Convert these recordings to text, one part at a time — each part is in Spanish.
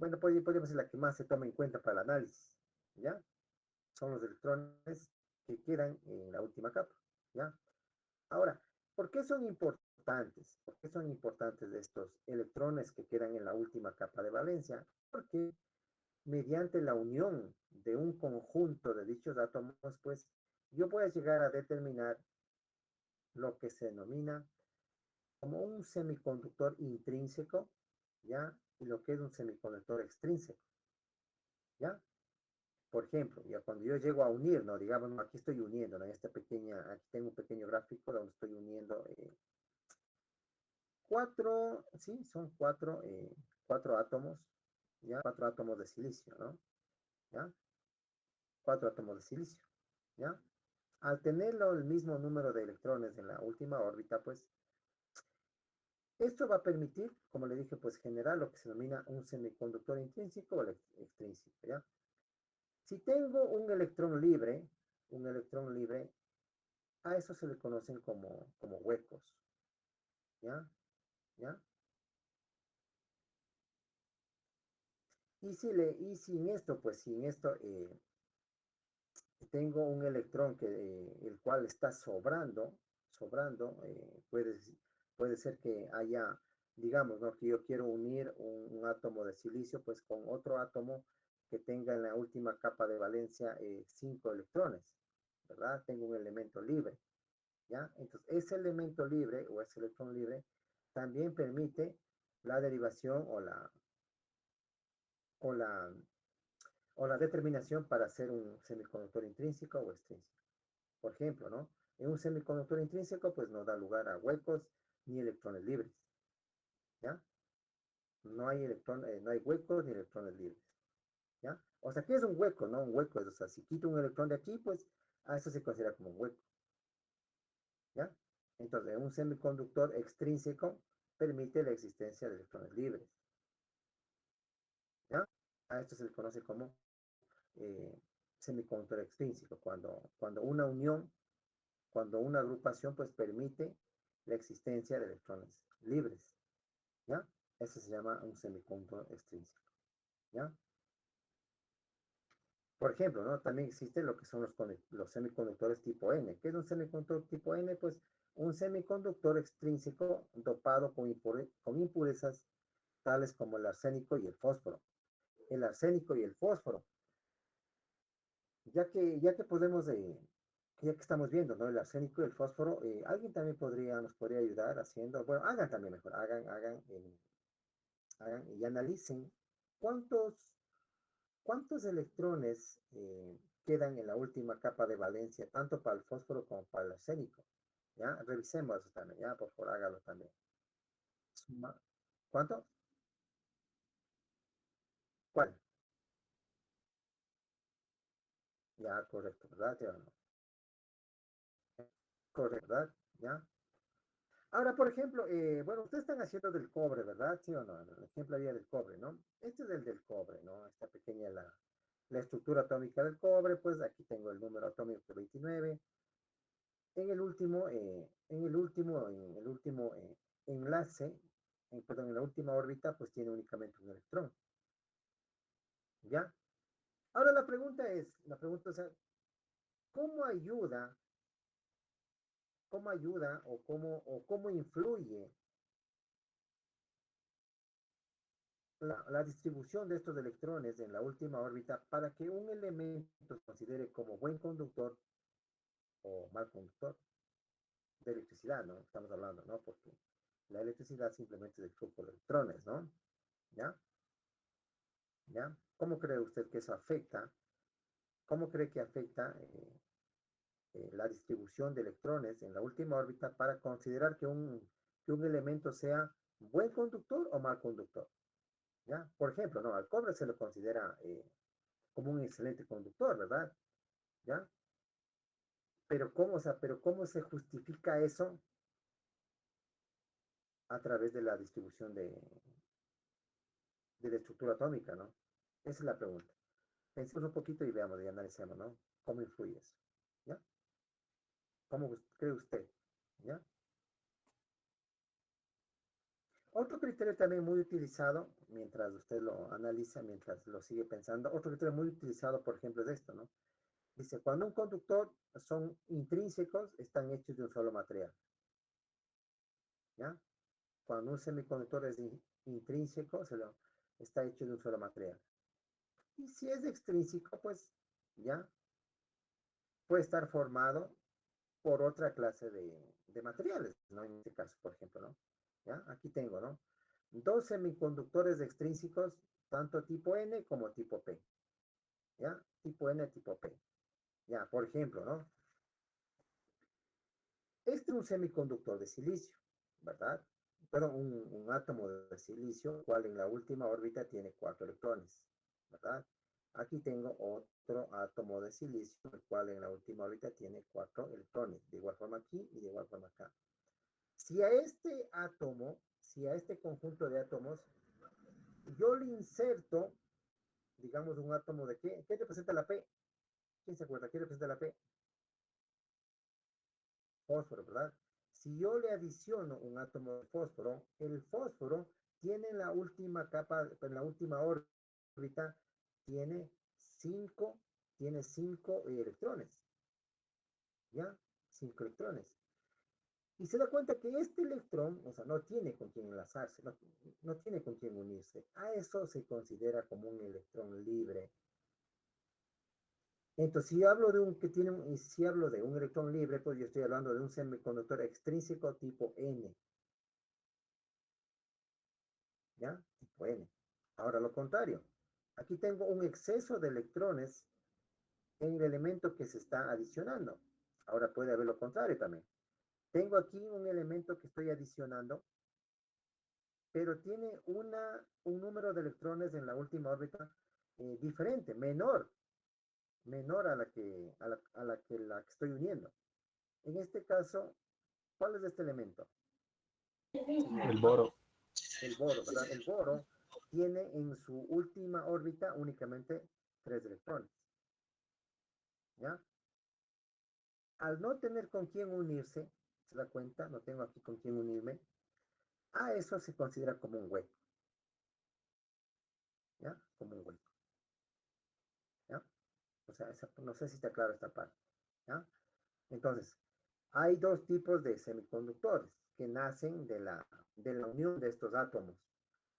bueno, podríamos decir la que más se toma en cuenta para el análisis, ¿ya? Son los electrones que quedan en la última capa, ¿ya? Ahora, ¿por qué son importantes? ¿Por qué son importantes estos electrones que quedan en la última capa de valencia? Porque mediante la unión de un conjunto de dichos átomos, pues yo voy a llegar a determinar lo que se denomina como un semiconductor intrínseco, ¿ya? Y lo que es un semiconductor extrínseco, ¿ya? Por ejemplo, ya cuando yo llego a unir, ¿no? Digamos, ¿no? Aquí estoy uniendo, ¿no? Aquí tengo un pequeño gráfico donde estoy uniendo cuatro, sí, son cuatro átomos, ¿ya? Cuatro átomos de silicio, ¿no? ¿Ya? Cuatro átomos de silicio, ¿ya? Al tenerlo el mismo número de electrones en la última órbita, pues esto va a permitir, como le dije, pues generar lo que se denomina un semiconductor intrínseco o extrínseco, ¿ya? Si tengo un electrón libre, a eso se le conocen como huecos, ¿ya? ¿Ya? Y sin esto, pues sin esto, tengo un electrón el cual está sobrando, puede ser que haya, digamos, ¿no? Que yo quiero unir un átomo de silicio, pues con otro átomo que tenga en la última capa de valencia 5 electrones, ¿verdad? Tengo un elemento libre, ¿ya? Entonces, ese elemento libre o ese electrón libre también permite la derivación o la, o la determinación para hacer un semiconductor intrínseco o extrínseco. Por ejemplo, ¿no? En un semiconductor intrínseco, pues no da lugar a huecos ni electrones libres, ¿ya? No hay huecos ni electrones libres, ¿ya? O sea, ¿qué es un hueco, no? Un hueco es, o sea, si quito un electrón de aquí, pues a eso se considera como un hueco, ¿ya? Entonces, un semiconductor extrínseco permite la existencia de electrones libres, ¿ya? A esto se le conoce como eh, semiconductor extrínseco, cuando una agrupación pues permite la existencia de electrones libres, ¿ya? Eso se llama un semiconductor extrínseco, ¿ya? Por ejemplo, ¿no? También existen lo que son los semiconductores tipo N. ¿Qué es un semiconductor tipo N? Pues un semiconductor extrínseco dopado con impurezas tales como el arsénico y el fósforo. El arsénico y el fósforo, ya que ya que estamos viendo, ¿no? El arsénico y el fósforo, alguien también nos podría ayudar haciendo, bueno, hagan también mejor, hagan y analicen cuántos, cuántos electrones quedan en la última capa de valencia, tanto para el fósforo como para el arsénico. ¿Ya? Revisemos eso también, ¿ya? Por favor, hágalo también. ¿Cuánto? ¿Cuál? Ya, correcto, ¿verdad? ¿Sí o no? Correcto, ¿verdad? ¿Ya? Ahora, por ejemplo, bueno, ustedes están haciendo del cobre, ¿verdad? ¿Sí o no? El ejemplo había del cobre, ¿no? Este es el del cobre, ¿no? Esta pequeña, la estructura atómica del cobre, pues aquí tengo el número atómico 29. En el último enlace, perdón, en la última órbita, pues tiene únicamente un electrón, ¿ya? Ahora o sea, ¿cómo ayuda, cómo influye la distribución de estos electrones en la última órbita para que un elemento se considere como buen conductor o mal conductor de electricidad, ¿no? Estamos hablando, ¿no? Porque la electricidad simplemente es el flujo de electrones, ¿no? ¿Ya? ¿Ya? ¿Cómo cree usted que eso afecta? ¿Cómo cree que afecta la distribución de electrones en la última órbita para considerar que un elemento sea buen conductor o mal conductor? ¿Ya? Por ejemplo, ¿no? Al cobre se lo considera como un excelente conductor, ¿verdad? ¿Ya? Pero ¿cómo se justifica eso a través de la distribución de la estructura atómica, ¿no? Esa es la pregunta. Pensemos un poquito y veamos y analicemos, ¿no? ¿Cómo influye eso? ¿Ya? ¿Cómo cree usted? ¿Ya? Otro criterio también muy utilizado, mientras usted lo analiza mientras lo sigue pensando. Otro criterio muy utilizado, por ejemplo, es esto, ¿no? Dice, cuando un conductor son intrínsecos, están hechos de un solo material. ¿Ya? Cuando un semiconductor es intrínseco, está hecho de un solo material. Y si es extrínseco, pues ya puede estar formado por otra clase de materiales, ¿no? En este caso, por ejemplo, ¿no? ¿Ya? Aquí tengo, ¿no? Dos semiconductores extrínsecos, tanto tipo N como tipo P. ¿Ya? Tipo N, tipo P. Ya, por ejemplo, ¿no? Este es un semiconductor de silicio, ¿verdad? Perdón, un átomo de silicio, cual en la última órbita tiene 4 electrones, ¿verdad? Aquí tengo otro átomo de silicio, el cual en la última órbita tiene 4 electrones, de igual forma aquí y de igual forma acá. Si a este átomo, si a este conjunto de átomos, yo le inserto, digamos, un átomo de ¿qué? ¿Qué representa la P? ¿Quién se acuerda? ¿Qué representa la P? Fósforo, ¿verdad? Si yo le adiciono un átomo de fósforo, el fósforo tiene en la última capa, en la última órbita, tiene 5 tiene 5 electrones, ¿ya? 5 electrones. Y se da cuenta que este electrón, o sea, no tiene con quién enlazarse, no tiene con quién unirse. A eso se considera como un electrón libre. Entonces, si hablo de si hablo de un electrón libre, pues yo estoy hablando de un semiconductor extrínseco tipo N. ¿Ya? Tipo N. Ahora lo contrario. Aquí tengo un exceso de electrones en el elemento que se está adicionando. Ahora puede haber lo contrario también. Tengo aquí un elemento que estoy adicionando, pero tiene un número de electrones en la última órbita diferente, menor a la que estoy uniendo. En este caso, ¿cuál es este elemento, El señores? boro. El boro, ¿verdad? El boro tiene en su última órbita únicamente 3 electrones, ¿ya? Al no tener con quién unirse, se da cuenta, no tengo aquí con quién unirme, a eso se considera como un hueco, ¿ya? Como un hueco, ¿ya? O sea, no sé si está claro esta parte, ¿ya? Entonces, hay dos tipos de semiconductores que nacen de la unión de estos átomos.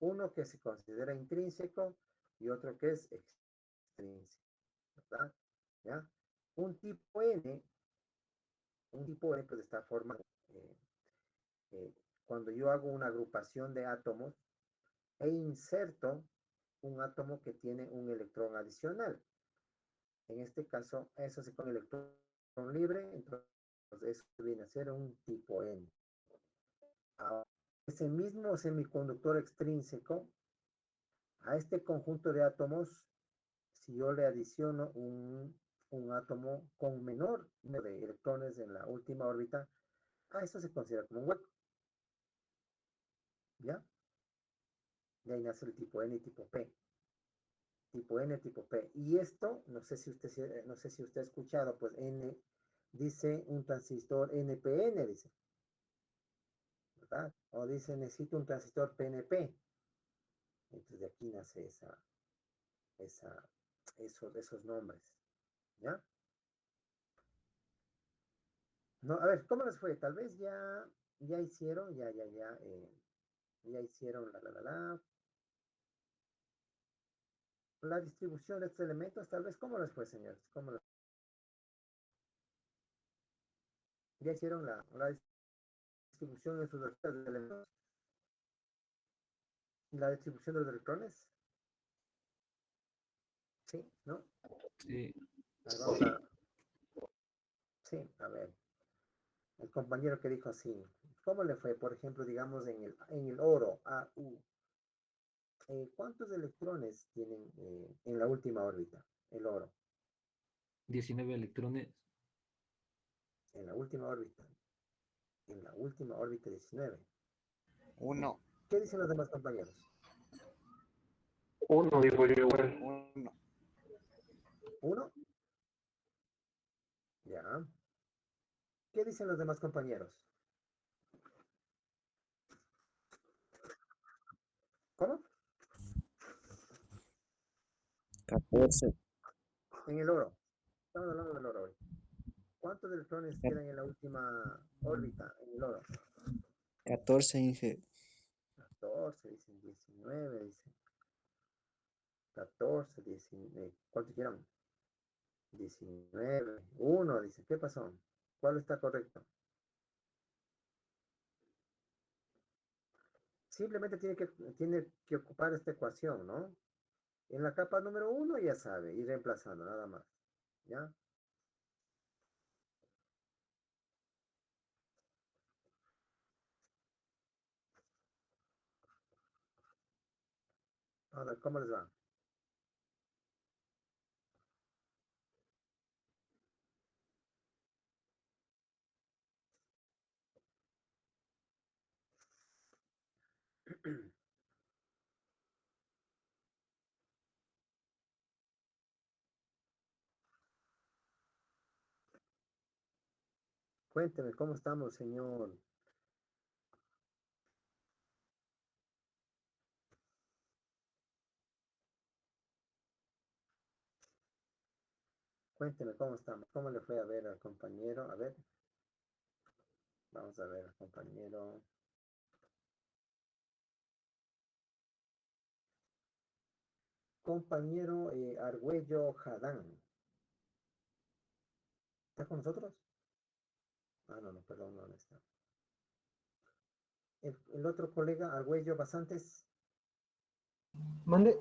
Uno que se considera intrínseco y otro que es extrínseco, ¿verdad? ¿Ya? Un tipo N, un tipo N pues está formado, eh, eh, cuando yo hago una agrupación de átomos e inserto un átomo que tiene un electrón adicional. En este caso, eso se con electrón libre, entonces eso viene a ser un tipo N. Ahora, ese mismo semiconductor extrínseco, a este conjunto de átomos, si yo le adiciono un átomo con menor número de electrones en la última órbita, a eso se considera como un hueco, ¿ya? Y ahí nace el tipo N y tipo P. Tipo N, tipo P. Y esto, no sé si usted ha escuchado, pues N dice un transistor NPN, dice, ¿verdad? O dice necesito un transistor PNP. Entonces de aquí nace esa, esos nombres, ¿ya? No, a ver, ¿cómo les fue? Tal vez ya hicieron, ya hicieron la distribución de estos elementos, tal vez, ¿cómo les fue, señores? Ya hicieron la distribución de sus elementos, la distribución de los electrones, ¿sí? ¿No? Sí. A ver, vamos a, sí, a ver, el compañero que dijo así, ¿cómo le fue? Por ejemplo, digamos en el oro, AU, ¿cuántos electrones tienen en la última órbita? El oro, 19 electrones. en la última órbita, en la última órbita 19. Uno, ¿Qué dicen los demás compañeros? Uno, digo yo igual. uno. ¿Uno? Ya. ¿Qué dicen los demás compañeros? ¿Cómo? 14, En el oro. Estamos hablando del oro hoy. ¿Cuántos electrones quedan en la última órbita en el oro? 14, Inge. 14, dicen 19, dicen 14, 19. ¿Cuántos quieran? 19, 1, dice. ¿Qué pasó? ¿Cuál está correcto? Simplemente tiene que ocupar esta ecuación, ¿no? En la capa número 1 ya sabe, ir reemplazando, nada más. ¿Ya? Ahora, ¿cómo les va? Cuénteme, ¿cómo estamos, señor? Cuénteme, ¿cómo estamos? ¿Cómo le fue a ver al compañero? A ver, vamos a ver al compañero. Compañero Argüello Jadán. ¿Está con nosotros? Ah, no, no, perdón, no está. El otro colega, Argüello Basantes, Mande.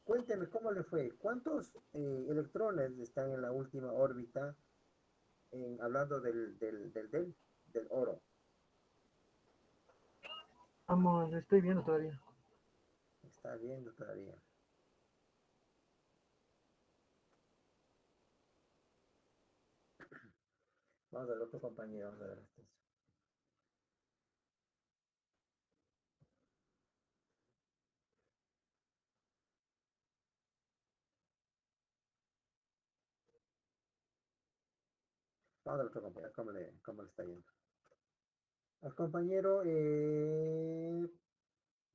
cuénteme cómo le fue. ¿Cuántos electrones están en la última órbita, hablando del oro? Vamos, estoy viendo todavía. Está viendo todavía. Vamos al otro compañero, vamos a ver esto. Vamos al otro compañero, ¿cómo le está yendo? Al compañero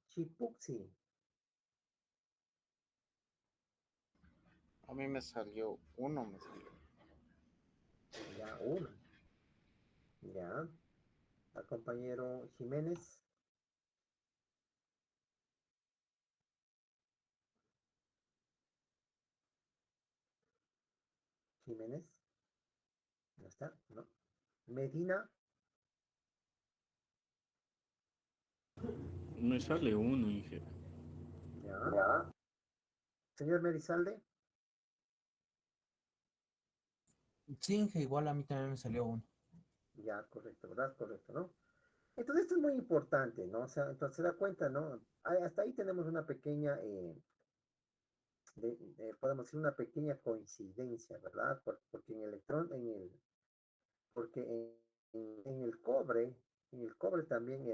Chipuxi. A mí me salió uno, me salió. Ya, uno. Ya. Al compañero Jiménez. Jiménez. ¿No está? No. Medina. Me sale uno, Inge. Ya. Ya. Señor Merizalde. Sí, que igual a mí también me salió uno. Ya, correcto, ¿verdad? Correcto, ¿no? Entonces esto es muy importante, ¿no? O sea, entonces se da cuenta, ¿no? Hasta ahí tenemos una pequeña, podemos decir una pequeña coincidencia, ¿verdad? Porque en el electrón, porque en el cobre también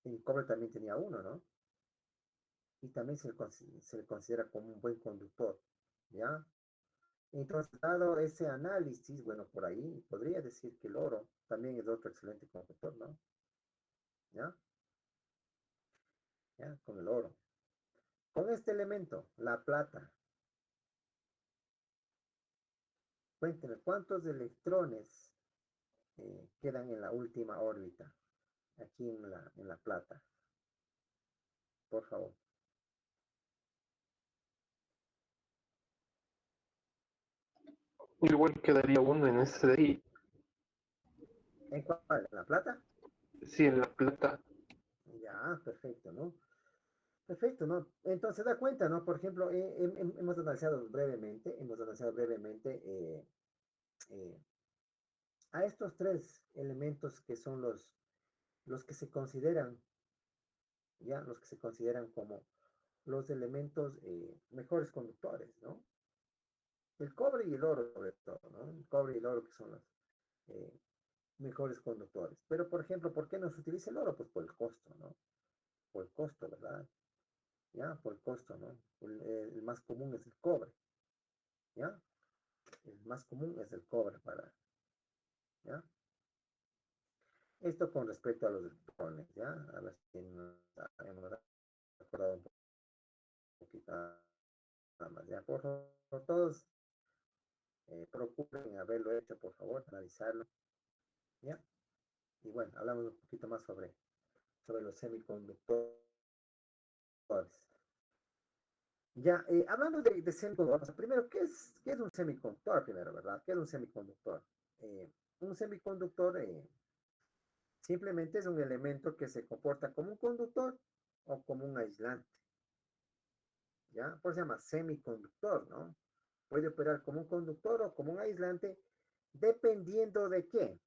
el cobre también tenía uno, ¿no? Y también se le considera como un buen conductor, ¿ya? Entonces, dado ese análisis, bueno, por ahí podría decir que el oro también es otro excelente conductor, ¿no? ¿Ya? ¿Ya? Con el oro. Con este elemento, la plata, cuénteme, ¿cuántos electrones quedan en la última órbita? Aquí en la plata, por favor. Igual quedaría uno en este de ahí. ¿En cuál? ¿En la plata? Sí, en la plata. Ya, perfecto, ¿no? Perfecto, ¿no? Entonces da cuenta, ¿no? Por ejemplo, hemos analizado brevemente eh, a estos tres elementos que son los que se consideran, ya, los que se consideran como los elementos mejores conductores, ¿no? El cobre y el oro, sobre todo, ¿no? El cobre y el oro que son los eh, mejores conductores. Pero, por ejemplo, ¿por qué no se utiliza el oro? Pues por el costo, ¿no? Por el costo, ¿verdad? ¿Ya? Por el costo, ¿no? El más común es el cobre, ¿ya? El más común es el cobre ¿ya? Esto con respecto a los electrones, ¿ya? A ver si hemos acordado un poquito. nada más. Ya, por favor, todos procuren haberlo hecho, por favor, analizarlo. ¿Ya? Y bueno, hablamos un poquito más sobre los semiconductores. Ya, hablando de semiconductores, primero, ¿qué es un semiconductor? Primero, ¿verdad? ¿Qué es un semiconductor? Un semiconductor simplemente es un elemento que se comporta como un conductor o como un aislante. ¿Ya? Por eso se llama semiconductor, ¿no? Puede operar como un conductor o como un aislante, dependiendo de qué.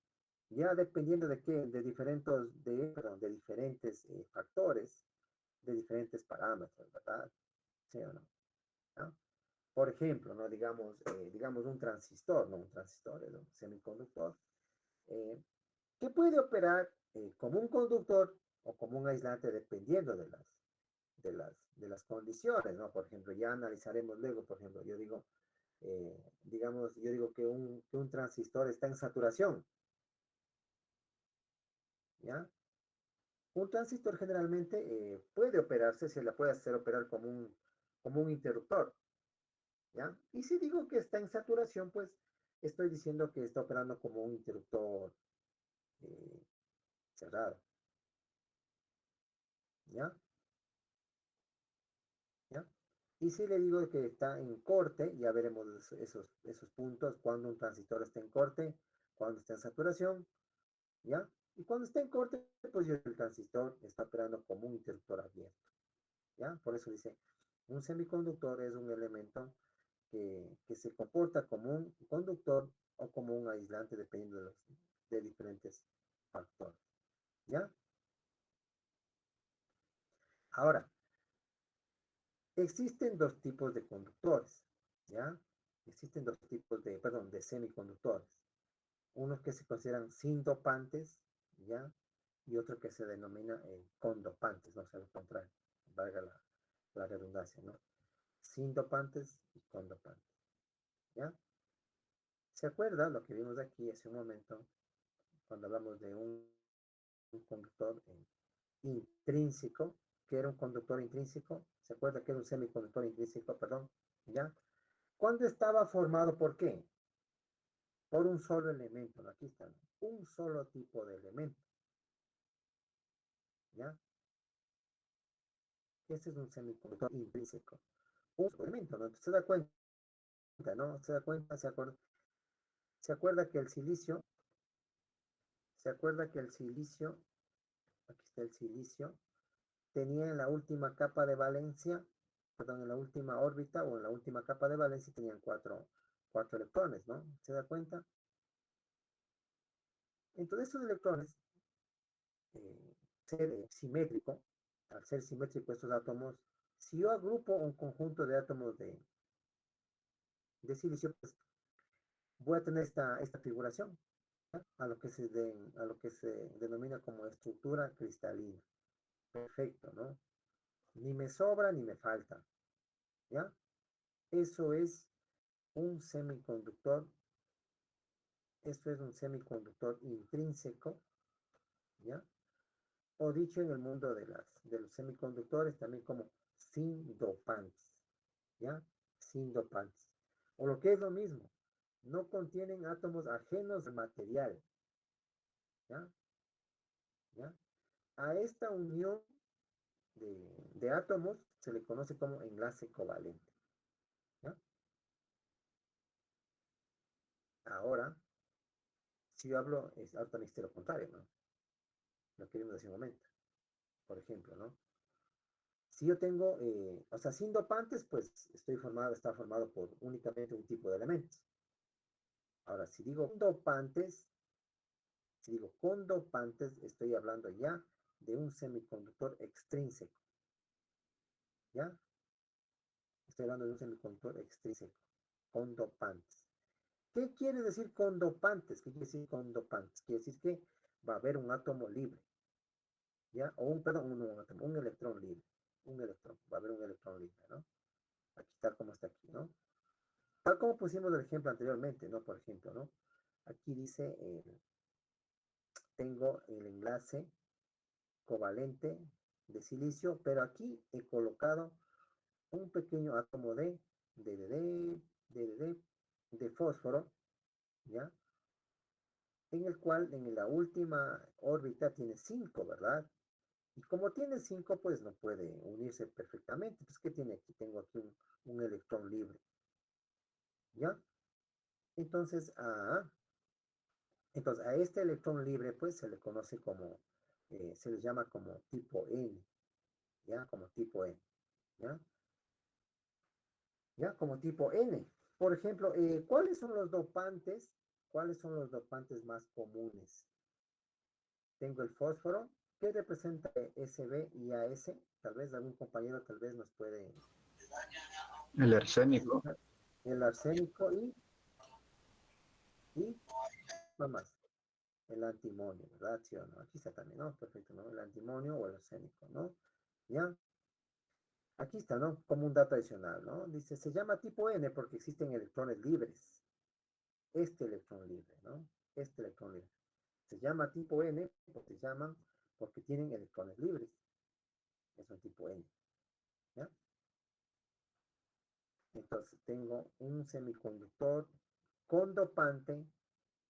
Ya dependiendo de qué, de diferentes factores, de diferentes parámetros, ¿verdad? ¿Sí o no? ¿No? Por ejemplo, ¿no? Digamos un transistor, ¿no? Un transistor es un semiconductor, eh, que puede operar como un conductor o como un aislante dependiendo de las condiciones, ¿no? Por ejemplo, ya analizaremos luego, por ejemplo, yo digo que un transistor está en saturación, ¿ya? Un transistor generalmente puede operarse, se le puede hacer operar como un interruptor, ¿ya? Y si digo que está en saturación, pues estoy diciendo que está operando como un interruptor eh, cerrado, ¿ya? ¿Ya? Y si le digo que está en corte, ya veremos esos puntos, cuando un transistor está en corte, cuando está en saturación, ¿ya? Y cuando está en corte, pues el transistor está operando como un interruptor abierto, ¿ya? Por eso dice, un semiconductor es un elemento que se comporta como un conductor o como un aislante dependiendo de diferentes factores, ¿ya? Ahora, existen dos tipos de conductores, ¿ya? Existen dos tipos de semiconductores. Unos que se consideran sin dopantes, ¿ya? Y otro que se denomina condopantes, no sé lo contrario, valga la redundancia, ¿no? Sin dopantes y condopantes, ¿ya? ¿Se acuerda lo que vimos aquí hace un momento cuando hablamos de un conductor intrínseco? Que era un conductor intrínseco, ¿se acuerda que era un semiconductor intrínseco, perdón? ¿Ya? ¿Cuándo estaba formado por qué? Por un solo elemento, ¿no? Aquí está, ¿no? Un solo tipo de elemento, ¿ya? Este es un semiconductor intrínseco. Un solo elemento, ¿no? Se da cuenta, ¿no? Se da cuenta, se acuerda que el silicio, aquí está el silicio, tenía en la última capa de valencia, perdón, en la última órbita o en la última capa de valencia tenían cuatro electrones, ¿no? ¿Se da cuenta? Entonces estos electrones, ser simétrico, al ser simétrico estos átomos, si yo agrupo un conjunto de átomos de silicio, pues voy a tener esta figuración, ¿ya? A lo que se denomina como estructura cristalina. Perfecto, ¿no? Ni me sobra ni me falta, ¿ya? Eso es un semiconductor, esto es un semiconductor intrínseco, ¿ya? O dicho en el mundo de los semiconductores también como sin dopantes, ¿ya? Sin dopantes. O lo que es lo mismo, no contienen átomos ajenos al material, ¿ya? ¿Ya? A esta unión de átomos se le conoce como enlace covalente, ¿ya? Ahora, si yo hablo, ahora también es lo contrario, ¿no? Lo que vimos hace un momento, por ejemplo, ¿no? Si yo tengo, o sea, sin dopantes, pues está formado por únicamente un tipo de elementos. Ahora, si digo con dopantes, estoy hablando ya de un semiconductor extrínseco, ¿ya? Estoy hablando de un semiconductor extrínseco, con dopantes. ¿Qué quiere decir con dopantes? ¿Qué quiere decir con dopantes? Quiere decir que va a haber un átomo libre, ¿ya? O perdón, un electrón libre, va a haber un electrón libre, ¿no? Aquí está como está aquí, ¿no? Tal como pusimos el ejemplo anteriormente, ¿no? Por ejemplo, ¿no? Aquí dice, tengo el enlace covalente de silicio, pero aquí he colocado un pequeño átomo de de fósforo, ¿ya? En el cual en la última órbita tiene 5, ¿verdad? Y como tiene 5, pues no puede unirse perfectamente. Pues, ¿qué tiene aquí? Tengo aquí un electrón libre, ¿ya? Entonces entonces, a este electrón libre, pues, se le conoce como, se le llama como tipo N, ¿ya? Como tipo N, ¿ya? ¿Ya? Como tipo N. Por ejemplo, ¿cuáles son los dopantes? ¿Cuáles son los dopantes más comunes? Tengo el fósforo. ¿Qué representa SB y AS? Tal vez algún compañero tal vez nos puede El arsénico. indicar. El arsénico y ¿cuál más? El antimonio, ¿verdad? ¿Sí o no? Aquí está también, ¿no? Perfecto, ¿no? El antimonio o el arsénico, ¿no? ¿Ya? Aquí está, ¿no? Como un dato adicional, ¿no? Dice, se llama tipo N porque existen electrones libres. Este electrón libre, ¿no? Este electrón libre. Se llama tipo N porque se llaman porque tienen electrones libres. Es un tipo N, ¿ya? Entonces tengo un semiconductor con dopante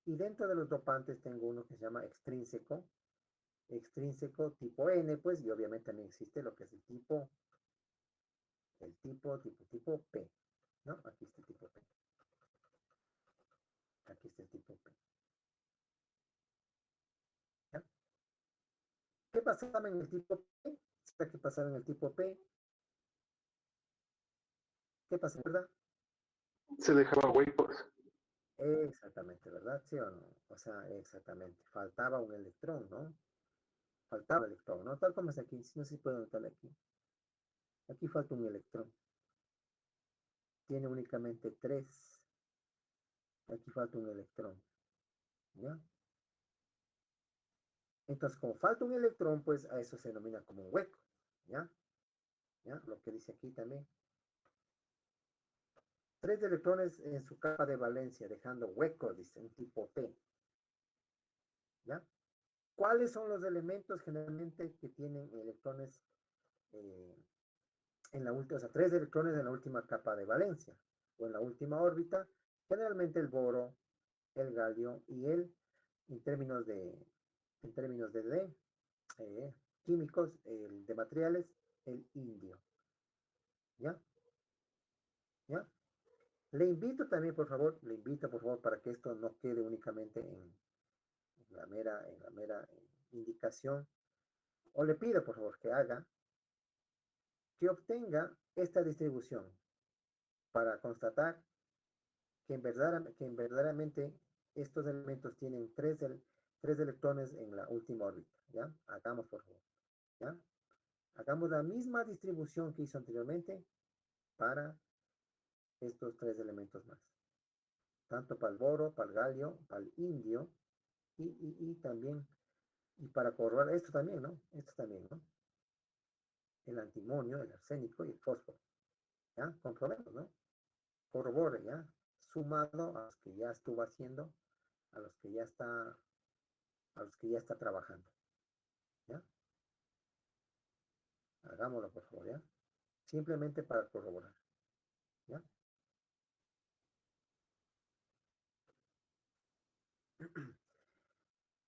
y dentro de los dopantes tengo uno que se llama extrínseco tipo N, pues, y obviamente también existe lo que es tipo P, ¿no? Aquí está el tipo P. Aquí está el tipo P. ¿Ya? ¿Qué pasaba en el tipo P? ¿Qué pasaba en el tipo P? ¿Qué pasa, verdad? Se dejaba huecos. Exactamente, ¿verdad? ¿Sí o no? O sea, exactamente. Faltaba un electrón, ¿no? Faltaba electrón, ¿no? Tal como es aquí. No sé si puedo notarlo aquí. Aquí falta un electrón. Tiene únicamente 3. Aquí falta un electrón, ¿ya? Entonces, como falta un electrón, pues a eso se denomina como un hueco, ¿ya? ¿Ya? Lo que dice aquí también. 3 electrones en su capa de valencia, dejando hueco, dice, un tipo P, ¿ya? ¿Cuáles son los elementos generalmente que tienen electrones eh, en la última, o sea, 3 electrones en la última capa de valencia o en la última órbita? Generalmente el boro, el galio y en términos de químicos, el de materiales, el indio, ¿ya? ¿Ya? Le invito por favor para que esto no quede únicamente en la mera indicación, o le pido por favor que haga, que obtenga esta distribución para constatar que en verdaderamente estos elementos tienen 3 electrones en la última órbita, ¿ya? Hagamos por favor, ¿ya? Hagamos la misma distribución que hizo anteriormente para estos 3 elementos más. Tanto para el boro, para el galio, para el indio y también, y para corroborar esto también, ¿no? Esto también, ¿no? El antimonio, el arsénico y el fósforo, ¿ya? Comprobemos, ¿no? Corrobore, ¿ya? Sumado a los que ya estuvo haciendo, a los que ya está, a los que ya está trabajando, ¿ya? Hagámoslo, por favor, ¿ya? Simplemente para corroborar, ¿ya?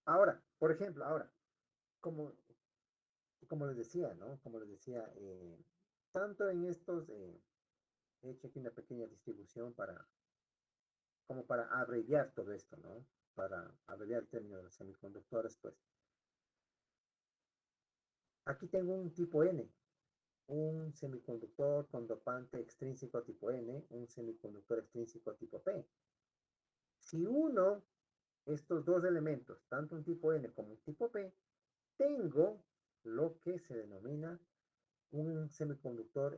Ahora, por ejemplo, como, como les decía, ¿no? Como les decía, tanto en estos, he hecho aquí una pequeña distribución como para abreviar todo esto, ¿no? Para abreviar el término de los semiconductores, pues. Aquí tengo un tipo N, un semiconductor con dopante extrínseco tipo N, un semiconductor extrínseco tipo P. Si uno, estos dos elementos, tanto un tipo N como un tipo P, tengo lo que se denomina un semiconductor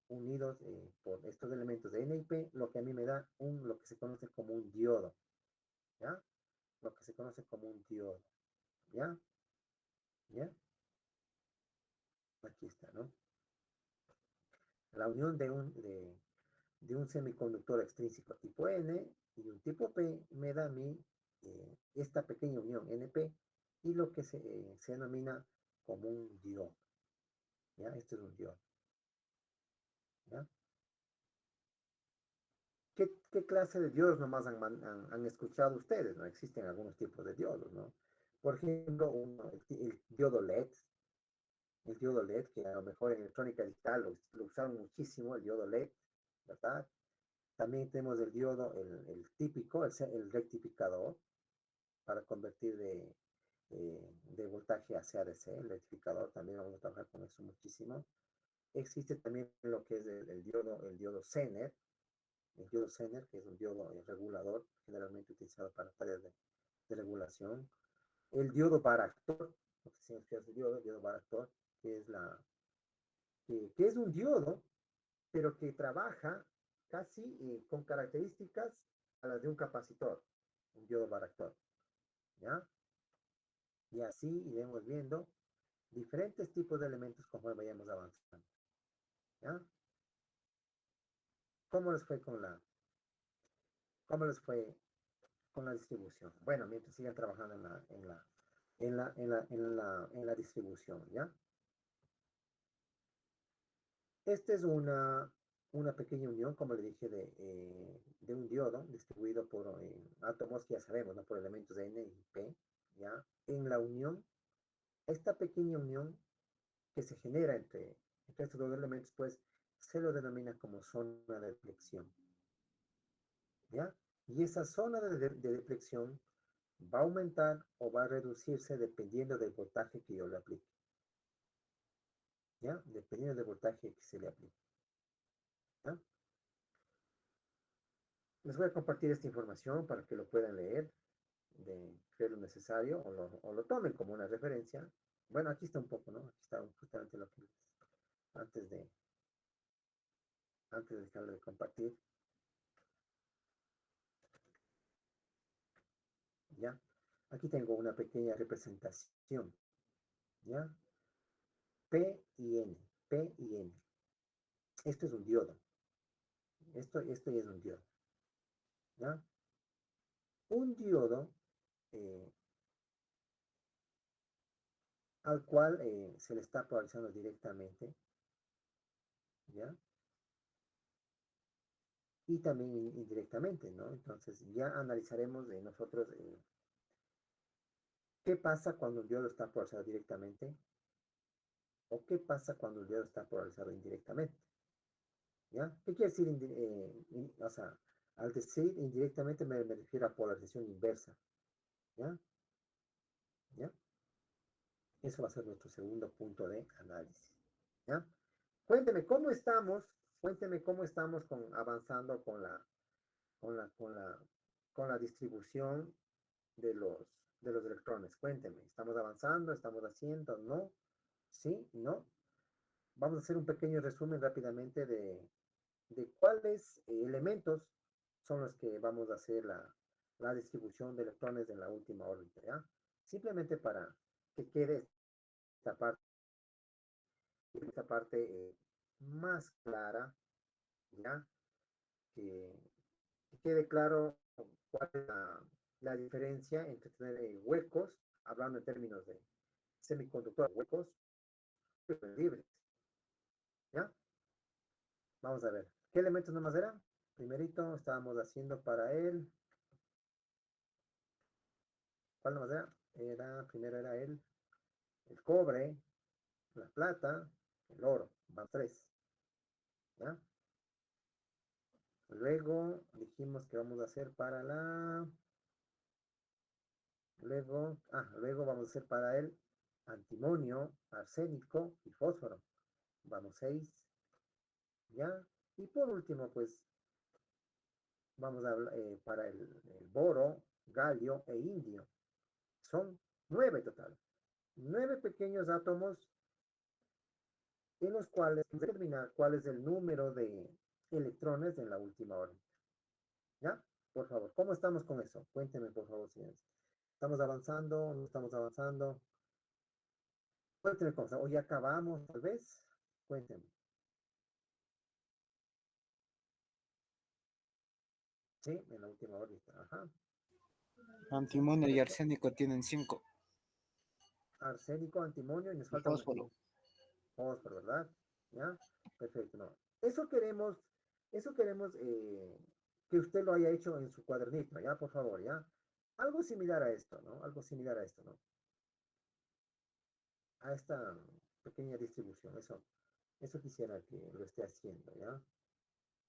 unidos por estos elementos de N y P, lo que a mí me da lo que se conoce como un diodo, ¿ya? Lo que se conoce como un diodo, ¿ya? ¿Ya? Aquí está, ¿no? La unión de un semiconductor extrínseco tipo N y un tipo P me da a mí esta pequeña unión NP y lo que se denomina como un diodo, ¿ya? Este es un diodo. ¿Qué clase de diodos nomás han escuchado ustedes? ¿No? Existen algunos tipos de diodos, ¿no? Por ejemplo, el diodo LED, que a lo mejor en electrónica digital lo usaron muchísimo, el diodo LED, ¿verdad? También tenemos el diodo, el típico, el rectificador, para convertir de voltaje hacia DC, el rectificador, también vamos a trabajar con eso muchísimo. Existe también lo que es el diodo Zener, que es un diodo regulador, generalmente utilizado para tareas de regulación. El diodo varactor, no sé si el diodo varactor, que es un diodo, pero que trabaja casi con características a las de un capacitor, un diodo varactor, ¿ya? Y así iremos viendo diferentes tipos de elementos conforme vayamos avanzando, ¿ya? ¿Cómo les fue con la distribución? Bueno, mientras sigan trabajando en la distribución, ¿ya? Esta es una pequeña unión, como le dije, de un diodo distribuido por átomos que ya sabemos, ¿no? Por elementos N y P, ¿ya? En la unión, esta pequeña unión que se genera entre estos dos elementos, pues, se lo denomina como zona de deflexión, ¿ya? Y esa zona de deflexión va a aumentar o va a reducirse dependiendo del voltaje que yo le aplique, ¿ya? Dependiendo del voltaje que se le aplique, ¿ya? Les voy a compartir esta información para que lo puedan leer de lo necesario o lo tomen como una referencia. Bueno, aquí está un poco, ¿no? Aquí está justamente lo que antes de dejarlo de compartir, ¿ya? Aquí tengo una pequeña representación, ¿ya? P y N, P y N. Esto es un diodo. Esto ya es un diodo, ¿ya? Un diodo al cual se le está polarizando directamente, ¿ya? Y también indirectamente, ¿no? Entonces ya analizaremos nosotros qué pasa cuando un diodo está polarizado directamente o qué pasa cuando un diodo está polarizado indirectamente, ¿ya? ¿Qué quiere decir? O sea, al decir indirectamente me refiero a polarización inversa, ¿ya? ¿Ya? Eso va a ser nuestro segundo punto de análisis, ¿ya? Cuénteme cómo estamos, avanzando con la, con la, con la distribución de los electrones. Cuénteme, ¿estamos avanzando? ¿Estamos haciendo? ¿No? ¿Sí? ¿No? Vamos a hacer un pequeño resumen rápidamente de cuáles elementos son los que vamos a hacer la distribución de electrones en la última órbita, ¿ya? Simplemente para que quede esta parte más clara, ¿ya? Que, que quede claro cuál es la diferencia entre tener huecos, hablando en términos de semiconductores, huecos libres, ¿ya? Vamos a ver, ¿qué elementos nomás eran? Primerito estábamos haciendo para él, ¿cuál nomás era? Primero era el cobre, la plata, el oro, van tres, ¿ya? Luego dijimos que vamos a hacer para luego vamos a hacer para el antimonio, arsénico y fósforo. Vamos 6, ¿ya? Y por último, pues, vamos a hablar para el boro, galio e indio. Son 9 total. 9 pequeños átomos en los cuales determinar cuál es el número de electrones en la última órbita. ¿Ya? Por favor, ¿cómo estamos con eso? Cuéntenme, por favor, señores. ¿Estamos avanzando? ¿No estamos avanzando? Cuéntenme cómo estamos. ¿O ya acabamos, tal vez? Cuéntenme. Sí, en la última órbita. Ajá. Antimonio y arsénico tienen 5. Arsénico, antimonio y nos Y falta fósforo. fósforo, ¿verdad? ¿Ya? Perfecto. No. Eso queremos que usted lo haya hecho en su cuadernito, ¿ya? Por favor, ¿ya? Algo similar a esto, ¿no? Algo similar a esto, ¿no? A esta pequeña distribución, eso quisiera que lo esté haciendo, ¿ya?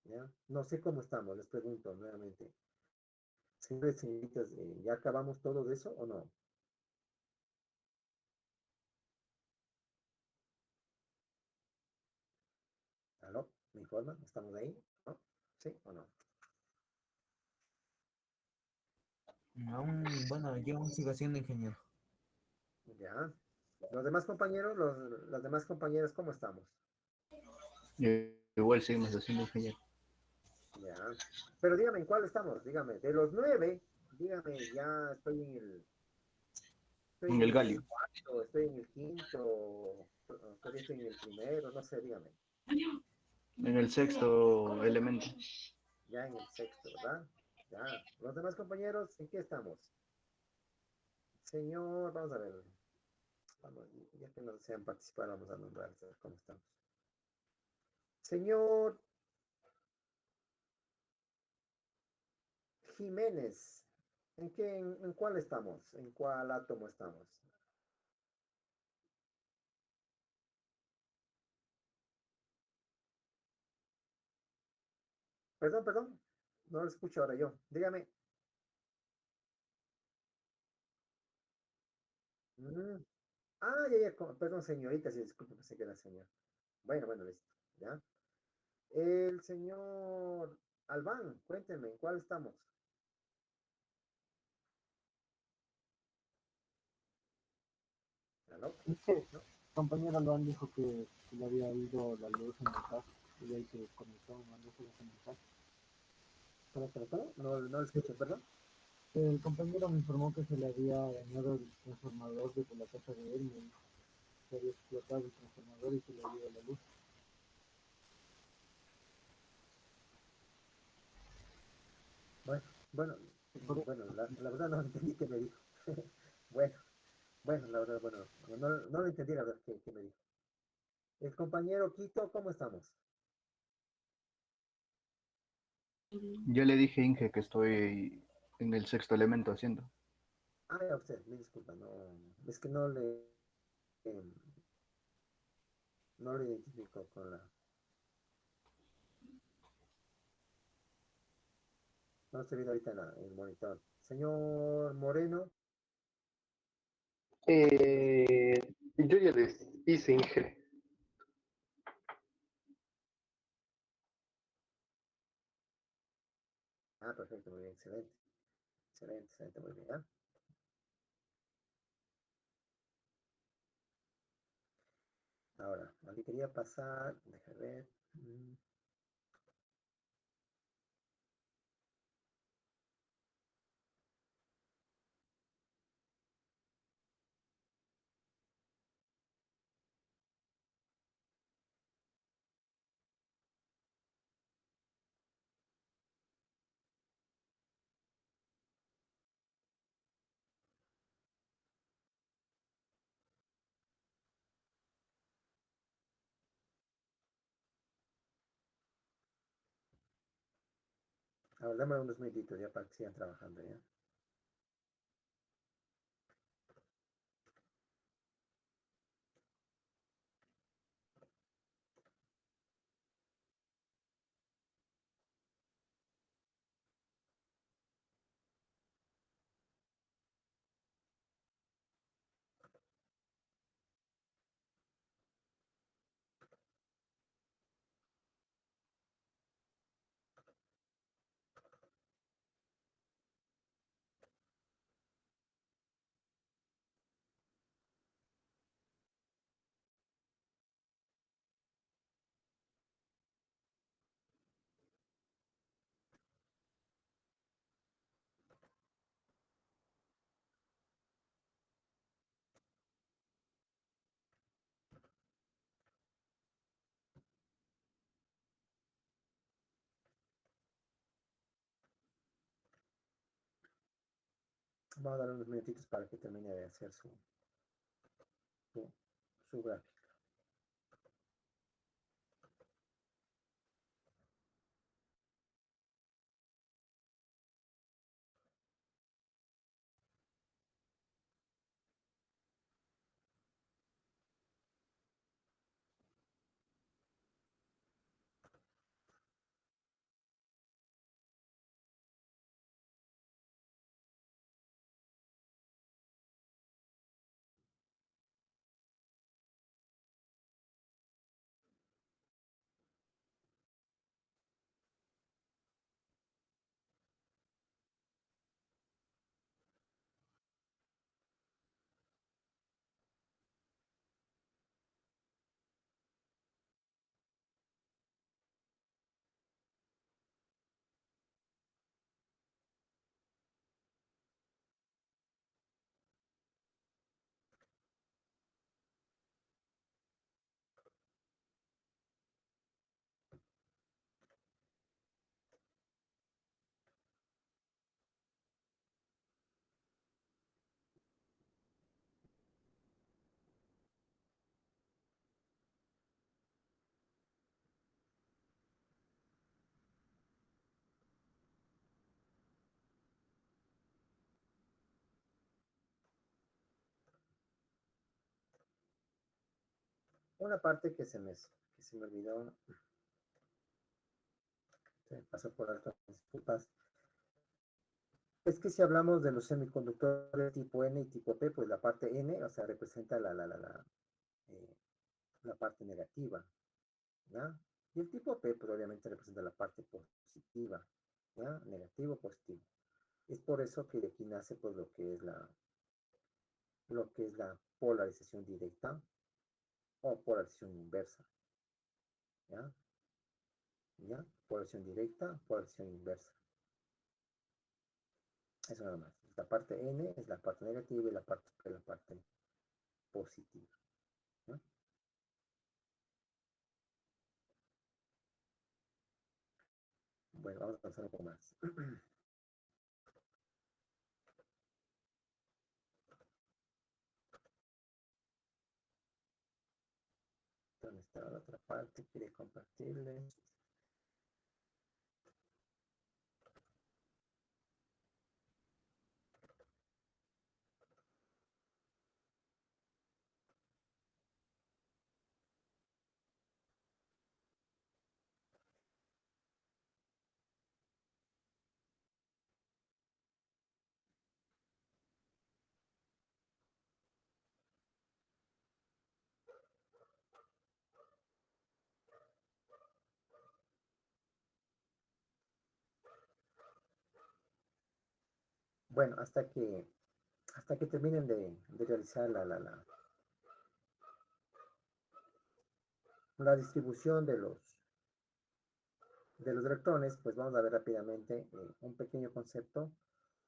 ¿Ya? No sé cómo estamos, les pregunto nuevamente. Señores, señoritas, ¿ya acabamos todo de eso o no? ¿Aló? ¿Me informan? ¿Estamos ahí? ¿No? ¿Sí o no? Aún, bueno, yo aún sigo siendo ingeniero. Ya. Los demás compañeros, las demás compañeras, ¿cómo estamos? Igual seguimos haciendo ingeniero. Ya. Pero dígame, ¿en cuál estamos? Dígame, de los 9, dígame, ya estoy En en el el Galio. cuarto, estoy en el quinto, todavía estoy en el primero, no sé, dígame. En el sexto elemento. Ya en el sexto, ¿verdad? Ya. Los demás compañeros, ¿en qué estamos? Señor, vamos a ver. Vamos, ya que no desean participar, vamos a nombrar, a ver cómo estamos. Señor Jiménez, en cuál estamos? ¿En cuál átomo estamos? Perdón, perdón, no lo escucho ahora yo. Dígame. Mm, ya, ya, perdón, señorita, sí, disculpe, pensé que era señor. Bueno, bueno, listo, ya. El señor Albán, cuénteme, ¿en cuál estamos? ¿Aló? Este ¿No? compañero Luan dijo que le había ido la luz en el caso y ahí se desconectó, mandó su mensaje. ¿Cómo? No, no lo escuché, perdón. El compañero me informó que se le había dañado el transformador desde la casa de él, me dijo que había explotado el transformador y se le había ido la luz. Bueno, bueno, Por eso, bueno, la verdad no entendí qué me dijo. Bueno, bueno, la verdad, bueno, no lo entendí la verdad qué me dijo. El compañero Quito, ¿cómo estamos? Yo le dije a Inge que estoy en el sexto elemento haciendo. Ya usted, me disculpa, no, es que em, no le identifico con no estoy viendo ahorita en el monitor. Señor Moreno, Yo ya les hice Inge. perfecto, muy bien, excelente, excelente, excelente, muy bien, ¿ya? Ahora, aquí quería pasar, déjame ver. A ver, dame unos minutitos ya para que sigan trabajando, ¿ya? Vamos a dar unos minutitos para que termine de hacer su, su gráfico. Una parte que se me olvidó, se me pasó por alto, disculpas, es que si hablamos de los semiconductores tipo N y tipo P, pues la parte N, o sea, representa eh, la parte negativa, ¿ya? Y el tipo P, pues obviamente representa la parte positiva, ¿ya? Negativo, positivo. Es por eso que de aquí nace pues lo que es la polarización directa o polarización inversa, ¿ya? ¿Ya? Polarización directa, polarización inversa. Eso nada más. La parte N es la parte negativa y la parte P es la parte positiva, ¿no? Bueno, vamos a avanzar un poco más. ¿Dónde está la otra parte? Quiere compartirles. Bueno, hasta que terminen de realizar la distribución de los electrones, pues vamos a ver rápidamente un pequeño concepto,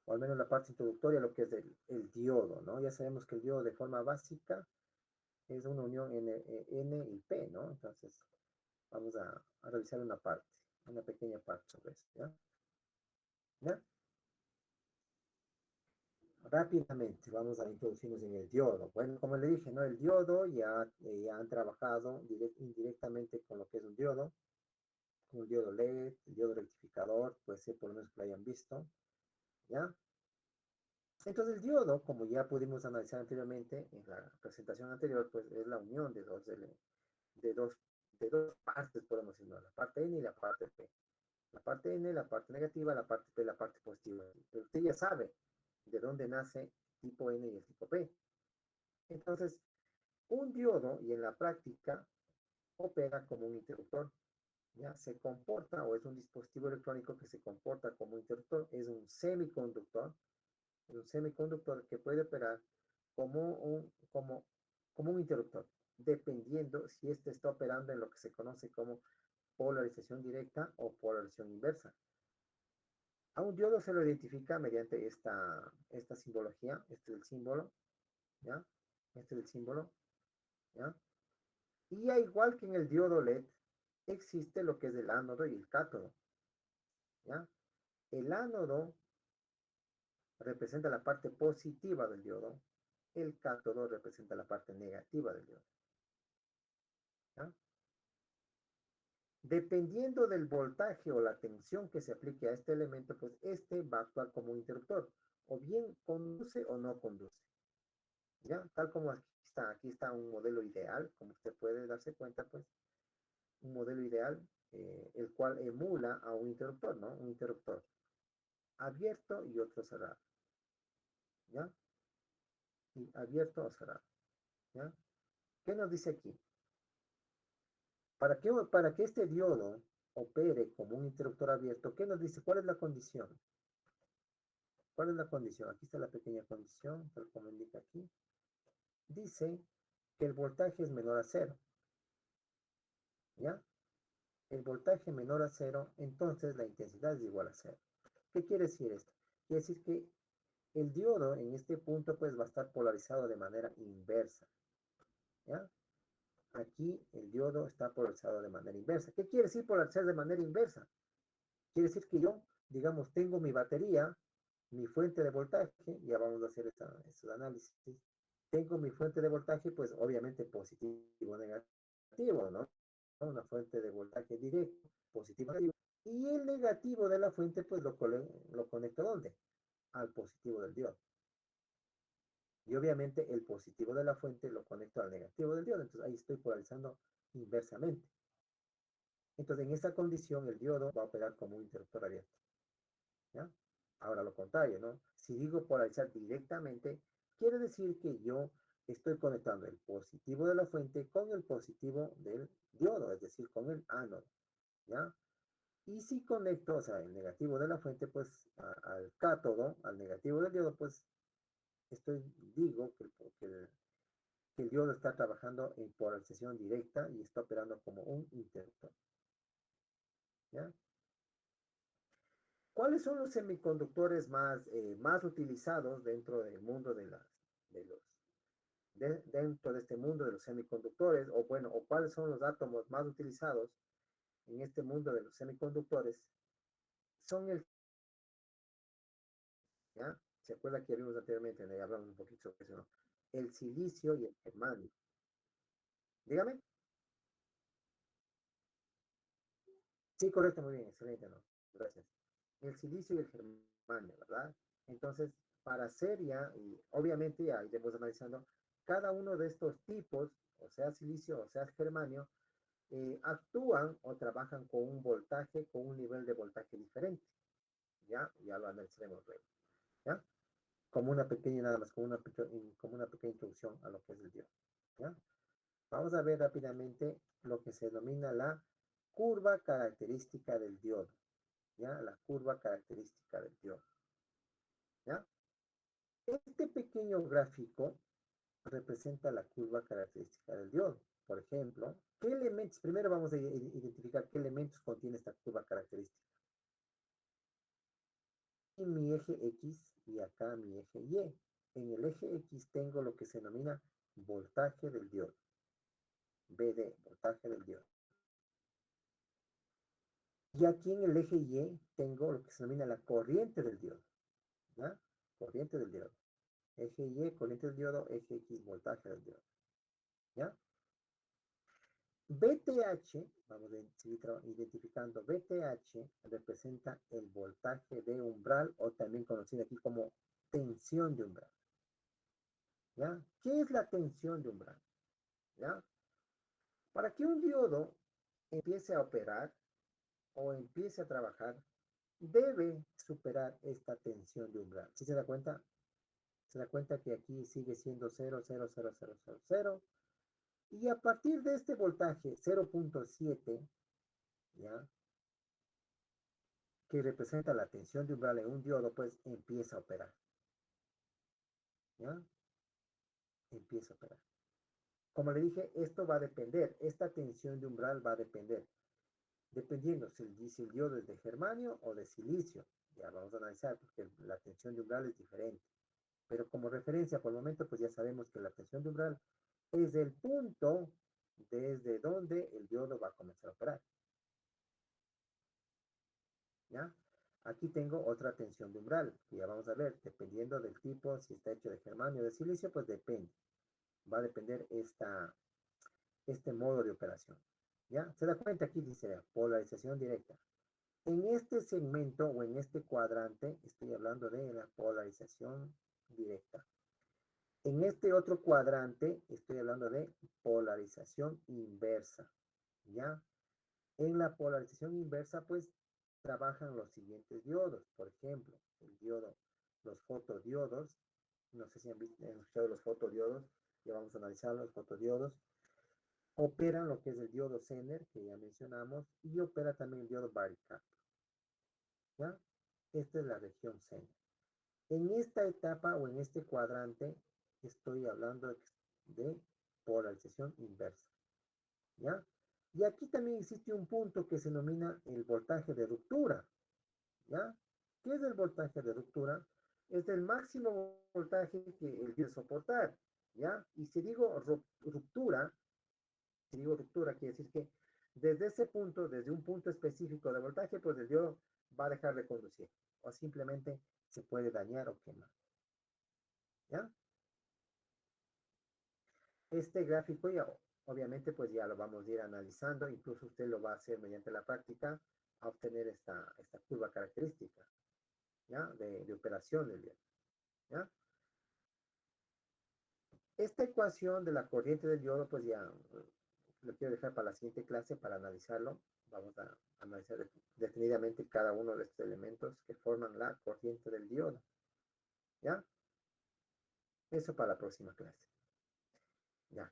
o al menos la parte introductoria, lo que es el diodo, ¿no? Ya sabemos que el diodo de forma básica es una unión N y P, ¿no? Entonces, vamos a revisar una pequeña parte sobre eso, ¿ya? ¿Ya? Rápidamente, vamos a introducirnos en el diodo. Bueno, como le dije, ¿no? El diodo ya han trabajado indirectamente con lo que es un diodo, con el diodo LED, el diodo rectificador, puede ser por lo menos que lo hayan visto, ¿ya? Entonces el diodo, como ya pudimos analizar anteriormente en la presentación anterior, pues es la unión de dos, de dos partes, podemos decirlo, la parte N y la parte P. La parte N, la parte negativa, la parte P, la parte positiva. Pero usted ya sabe de dónde nace tipo N y el tipo P. Entonces, un diodo, y en la práctica, opera como un interruptor, ¿ya? Se comporta, o es un dispositivo electrónico que se comporta como un interruptor, es un semiconductor que puede operar como un interruptor, dependiendo si éste está operando en lo que se conoce como polarización directa o polarización inversa. A un diodo se lo identifica mediante esta simbología, este es el símbolo, ¿ya? Este es el símbolo, ¿ya? Y al igual que en el diodo LED, existe lo que es el ánodo y el cátodo, ¿ya? El ánodo representa la parte positiva del diodo, el cátodo representa la parte negativa del diodo, ¿ya? Dependiendo del voltaje o la tensión que se aplique a este elemento, pues este va a actuar como un interruptor, o bien conduce o no conduce, ¿ya? Tal como aquí está un modelo ideal, como usted puede darse cuenta, pues un modelo ideal, el cual emula a un interruptor, ¿no? Un interruptor abierto y otro cerrado, ¿ya? Y abierto o cerrado, ¿ya? ¿Qué nos dice aquí? Para que este diodo opere como un interruptor abierto, ¿qué nos dice? ¿Cuál es la condición? ¿Cuál es la condición? Aquí está la pequeña condición, tal como indica aquí. Dice que el voltaje es menor a cero, ¿ya? El voltaje menor a cero, entonces la intensidad es igual a cero. ¿Qué quiere decir esto? Quiere decir que el diodo en este punto pues va a estar polarizado de manera inversa, ¿ya? Aquí el diodo está polarizado de manera inversa. ¿Qué quiere decir polarizar de manera inversa? Quiere decir que yo, digamos, tengo mi batería, mi fuente de voltaje, ya vamos a hacer estos análisis. Tengo mi fuente de voltaje, pues obviamente positivo o negativo, ¿no? Una fuente de voltaje directo, positivo o negativo. Y el negativo de la fuente, pues lo conecto ¿dónde? Al positivo del diodo. Y obviamente el positivo de la fuente lo conecto al negativo del diodo, entonces ahí estoy polarizando inversamente. Entonces en esa condición el diodo va a operar como un interruptor abierto. ¿Ya? Ahora lo contrario, ¿no? Si digo polarizar directamente, quiere decir que yo estoy conectando el positivo de la fuente con el positivo del diodo, es decir, con el ánodo, ¿ya? Y si conecto, o sea, el negativo de la fuente, pues, al cátodo, al negativo del diodo, pues, digo que el diodo está trabajando en polarización directa y está operando como un interruptor, ¿ya? ¿Cuáles son los semiconductores más utilizados dentro del mundo dentro de este mundo de los semiconductores? O bueno, o cuáles son los átomos más utilizados en este mundo de los semiconductores? Son ¿ya? ¿Se acuerda que vimos anteriormente? Hablamos un poquito sobre eso, ¿no? El silicio y el germanio. Dígame. Sí, correcto, muy bien, excelente, ¿no? Gracias. El silicio y el germanio, ¿verdad? Entonces, para hacer ya, y obviamente ya iremos analizando cada uno de estos tipos, o sea, silicio, o sea, germanio, actúan o trabajan con un voltaje, con un nivel de voltaje diferente, ¿ya? Ya lo analizaremos luego, ¿ya? Como una pequeña, nada más, como una pequeña introducción a lo que es el diodo, ¿ya? Vamos a ver rápidamente lo que se denomina la curva característica del diodo, ¿ya? La curva característica del diodo, ¿ya? Este pequeño gráfico representa la curva característica del diodo. Por ejemplo, ¿qué elementos? Primero vamos a identificar qué elementos contiene esta curva característica. Y mi eje X y acá mi eje Y. En el eje X tengo lo que se denomina voltaje del diodo. VD, voltaje del diodo. Y aquí en el eje Y tengo lo que se denomina la corriente del diodo. ¿Ya? Corriente del diodo. Eje Y, corriente del diodo, eje X, voltaje del diodo. ¿Ya? VTH, vamos a seguir identificando, VTH representa el voltaje de umbral o también conocido aquí como tensión de umbral. ¿Ya? ¿Qué es la tensión de umbral? ¿Ya? Para que un diodo empiece a operar o empiece a trabajar, debe superar esta tensión de umbral. ¿Sí se da cuenta? Se da cuenta que aquí sigue siendo 0,00000. Y a partir de este voltaje 0,7, ¿ya? Que representa la tensión de umbral en un diodo, pues empieza a operar. ¿Ya? Empieza a operar. Como le dije, esto va a depender, esta tensión de umbral va a depender, dependiendo si el diodo es de germanio o de silicio. Ya vamos a analizar, porque la tensión de umbral es diferente. Pero como referencia, por el momento, pues ya sabemos que la tensión de umbral es el punto desde donde el diodo va a comenzar a operar. ¿Ya? Aquí tengo otra tensión de umbral, que ya vamos a ver, dependiendo del tipo, si está hecho de germanio o de silicio, pues depende. Va a depender este modo de operación. ¿Ya? Se da cuenta aquí, dice polarización directa. En este segmento o en este cuadrante, estoy hablando de la polarización directa. En este otro cuadrante, estoy hablando de polarización inversa. ¿Ya? En la polarización inversa, pues, trabajan los siguientes diodos. Por ejemplo, el diodo, los fotodiodos. No sé si han escuchado los fotodiodos. Ya vamos a analizar los fotodiodos. Operan lo que es el diodo Zener, que ya mencionamos, y opera también el diodo Barry-Kaplan. ¿Ya? Esta es la región Zener. En esta etapa o en este cuadrante estoy hablando de polarización inversa. ¿Ya? Y aquí también existe un punto que se denomina el voltaje de ruptura. ¿Ya? ¿Qué es el voltaje de ruptura? Es el máximo voltaje que el diodo soportar. ¿Ya? Y si digo ruptura, quiere decir que desde ese punto, desde un punto específico de voltaje, pues el diodo va a dejar de conducir. O simplemente se puede dañar o quemar. ¿Ya? Este gráfico ya, obviamente, pues ya lo vamos a ir analizando. Incluso usted lo va a hacer mediante la práctica a obtener esta curva característica, ¿ya? De operación del diodo, ¿ya? esta ecuación de la corriente del diodo, pues ya lo quiero dejar para la siguiente clase para analizarlo. Vamos a analizar detenidamente cada uno de estos elementos que forman la corriente del diodo. ¿Ya? Eso para la próxima clase. Ya.